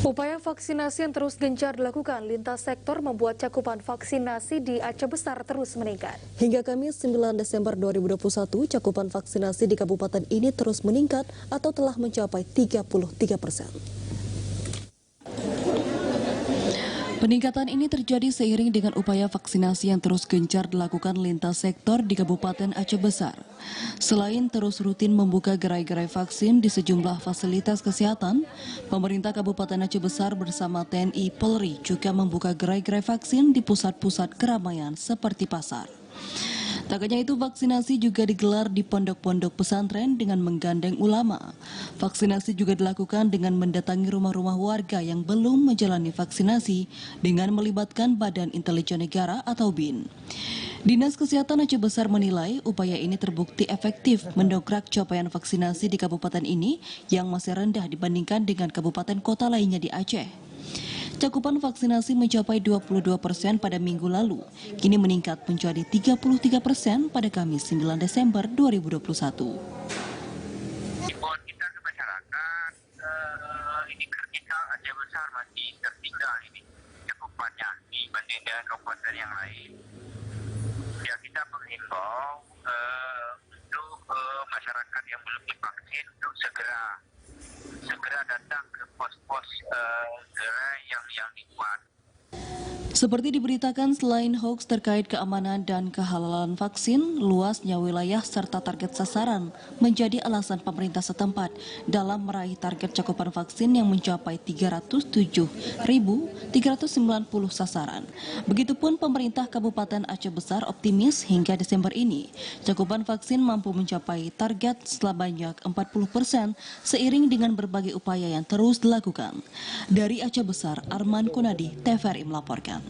Upaya vaksinasi yang terus gencar dilakukan lintas sektor membuat cakupan vaksinasi di Aceh Besar terus meningkat. Hingga Kamis 9 Desember 2021, cakupan vaksinasi di kabupaten ini terus meningkat atau telah mencapai 33%. Peningkatan ini terjadi seiring dengan upaya vaksinasi yang terus gencar dilakukan lintas sektor di Kabupaten Aceh Besar. Selain terus rutin membuka gerai-gerai vaksin di sejumlah fasilitas kesehatan, pemerintah Kabupaten Aceh Besar bersama TNI Polri juga membuka gerai-gerai vaksin di pusat-pusat keramaian seperti pasar. Tak hanya itu, vaksinasi juga digelar di pondok-pondok pesantren dengan menggandeng ulama. Vaksinasi juga dilakukan dengan mendatangi rumah-rumah warga yang belum menjalani vaksinasi dengan melibatkan Badan Intelijen Negara atau BIN. Dinas Kesehatan Aceh Besar menilai upaya ini terbukti efektif mendongkrak capaian vaksinasi di kabupaten ini yang masih rendah dibandingkan dengan kabupaten kota lainnya di Aceh. Cakupan vaksinasi mencapai 22% pada minggu lalu, kini meningkat menjadi 33% pada Kamis 9 Desember 2021. Himbauan kita ke masyarakat, ini kritikal Aceh Besar masih tertinggal ini cakupannya dibanding dengan kabupaten yang lain. Ya, kita menghimbau untuk masyarakat yang belum divaksin untuk segera datang ke pos-pos gerai yang dibuat. Seperti diberitakan, selain hoaks terkait keamanan dan kehalalan vaksin, luasnya wilayah serta target sasaran menjadi alasan pemerintah setempat dalam meraih target cakupan vaksin yang mencapai 307.390 sasaran. Begitupun pemerintah Kabupaten Aceh Besar optimis hingga Desember ini, cakupan vaksin mampu mencapai target sebanyak 40% seiring dengan berbagai upaya yang terus dilakukan. Dari Aceh Besar, Arman Kunadi, TVRI melaporkan.